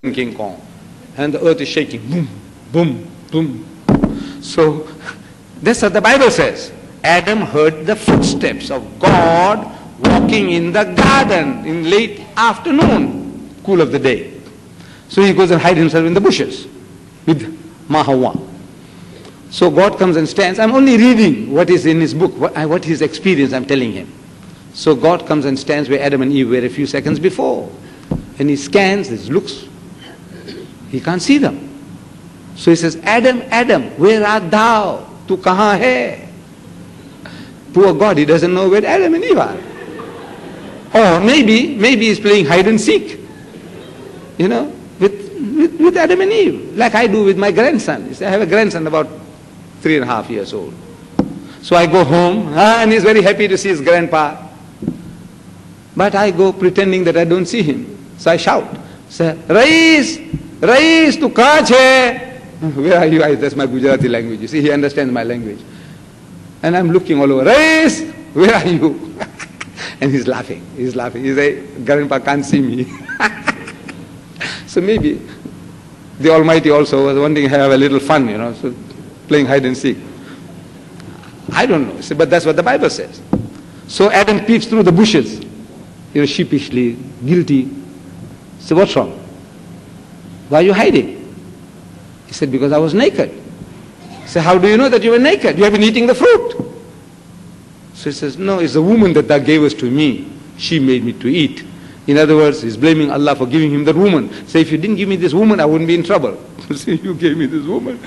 King Kong. And the earth is shaking. Boom, boom, boom. So, that's what the Bible says. Adam heard the footsteps of God walking in the garden in late afternoon, cool of the day. So he goes and hides himself in the bushes with Mahawa. So God comes and stands. I'm only reading what is in his book, what his experience I'm telling him. So God comes and stands where Adam and Eve were a few seconds before. And he scans, he looks. He can't see them. So he says, Adam, Adam, where art thou? Tu kahan hai? Poor God, he doesn't know where Adam and Eve are. Or maybe he's playing hide and seek, you know, with Adam and Eve, like I do with my grandson. I have a grandson about 3.5 years old. So I go home, and he's very happy to see his grandpa. But I go pretending that I don't see him. So I shout, say, Rais, Rais, tu kahan hai? Where are you? That's my Gujarati language. You see, he understands my language. And I'm looking all over, Rais, where are you? And he's laughing. He's laughing. He's like, Grandpa can't see me. So maybe the Almighty also was wanting to have a little fun, you know, so playing hide and seek. I don't know, but that's what the Bible says. So Adam peeps through the bushes, you know, sheepishly, guilty. So what's wrong? Why are you hiding? He said, because I was naked. He said, how do you know that you were naked? You have been eating the fruit. So he says, no, it's the woman that gave us to me. She made me to eat. In other words, he's blaming Allah for giving him that woman. Say, if you didn't give me this woman, I wouldn't be in trouble. Say, you gave me this woman.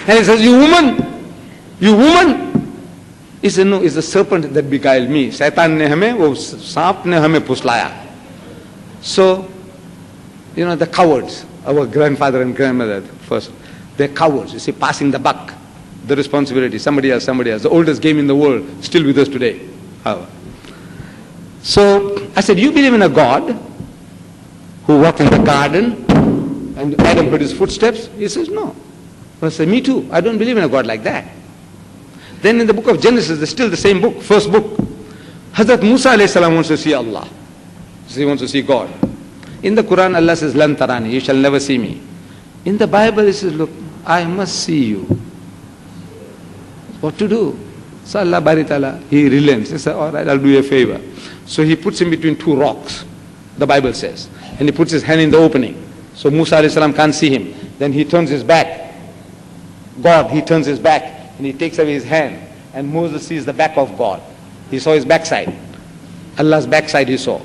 And he says, you woman. He said, no, it's the serpent that beguiled me. Shaitan ne hame, wo saap ne hame puslaya. So, you know, the cowards, our grandfather and grandmother first, they're cowards, you see, passing the buck, the responsibility, somebody else. The oldest game in the world, still with us today. So, I said, you believe in a God who walked in the garden and Adam heard his footsteps? He says, no. I said, me too. I don't believe in a God like that. Then in the book of Genesis, it's still the same book, first book. Hazrat Musa alayhi salam wants to see Allah. So he wants to see God. In the Quran, Allah says, Lan tarani, you shall never see me. In the Bible, it says, look, I must see you. What to do? So Allah Bari Ta'ala, he relents. He says, all right, I'll do you a favor. So he puts him between two rocks, the Bible says. And he puts his hand in the opening. So Musa alayhi salam can't see him. Then he turns his back. He turns his back. And he takes away his hand. And Moses sees the back of God. He saw his backside. Allah's backside he saw.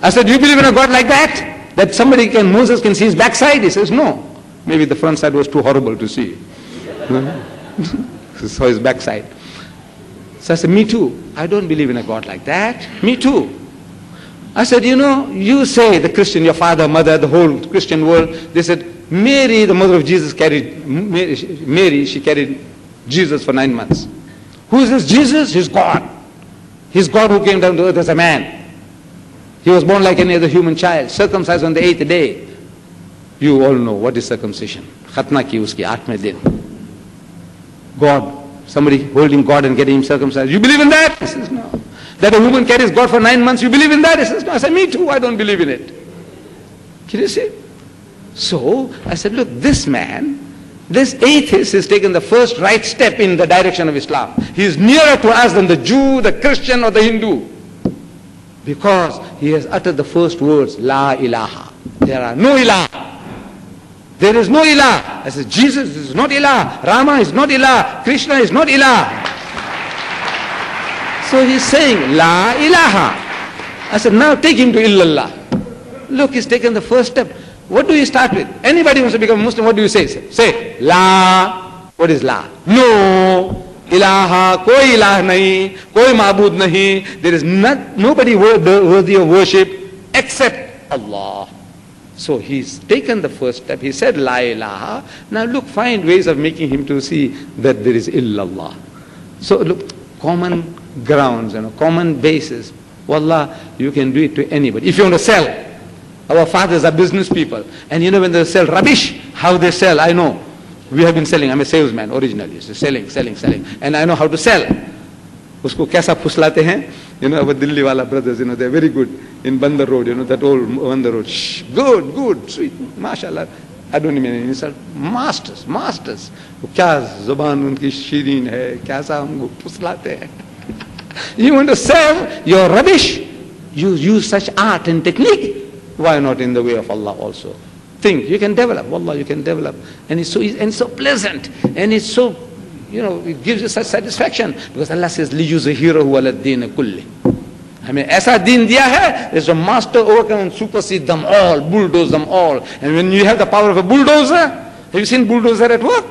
I said, do you believe in a God like that? That Moses can see his backside? He says, no. Maybe the front side was too horrible to see. He saw his backside. So I said, me too. I don't believe in a God like that. Me too. I said, you know, you say the Christian, your father, mother, the whole Christian world, they said, Mary, the mother of Jesus, she carried Jesus for 9 months. Who is this Jesus? He's God. He's God who came down to earth as a man. He was born like any other human child, circumcised on the 8th day. You all know what is circumcision. Khatna ki uski 8वें दिन. God, somebody holding God and getting him circumcised. You believe in that? He says, no. That a woman carries God for 9 months, you believe in that? He says, no. I said, me too, I don't believe in it. Can you see? So, I said, look, this man, this atheist has taken the first right step in the direction of Islam. He is nearer to us than the Jew, the Christian or the Hindu. Because he has uttered the first words, La ilaha. There are no ilah. There is no ilah. I said, Jesus is not ilah. Rama is not ilah. Krishna is not ilah. So he's saying, La ilaha. I said, now take him to illallah. Look, he's taken the first step. What do you start with? Anybody wants to become a Muslim, what do you say? Say, La. What is La? No. Ilaha. Koi ilah nahi. Koi ma'bud nahi. There is nobody worthy of worship except Allah. So he's taken the first step. He said, La ilaha. Now look, find ways of making him to see that there is illallah. So look, common grounds, common basis. Wallah, you can do it to anybody. If you want to sell, our fathers are business people. And when they sell rubbish, how they sell, I know. We have been selling. I'm a salesman originally. So selling. And I know how to sell. उसको कैसा फुसलाते हैं, our Delhi wala brothers, they're very good in Bandar Road, that old Bandar Road. Shh, good, sweet, mashallah. I don't mean any insult. Masters. क्या जुबान उनकी शीरीन है, कैसा हमको फुसलाते हैं. You want to serve your rubbish? You use such art and technique. Why not in the way of Allah also? Think, you can develop. Wallah, you can develop. And it's so easy, and so pleasant. And it's so, it gives you such satisfaction. Because Allah says, لِيُزْهِرَهُ عَلَى الدِّينِ كُلِّهِ. हमें ऐसा दीन दिया है, there's a master overcome and supersede them all, bulldoze them all. And when you have the power of a bulldozer, have you seen bulldozer at work?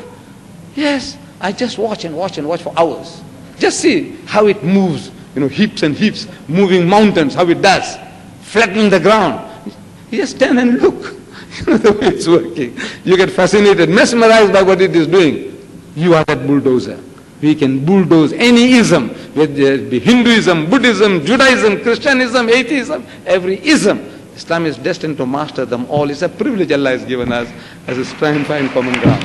Yes. I just watch for hours. Just see how it moves, heaps and heaps, moving mountains, how it does, flattening the ground. You just stand and look, the way it's working. You get fascinated, mesmerized by what it is doing. You are that bulldozer. We can bulldoze any ism, whether it be Hinduism, Buddhism, Judaism, Christianism, atheism, every ism. Islam is destined to master them all. It's a privilege Allah has given us as a try and find common ground.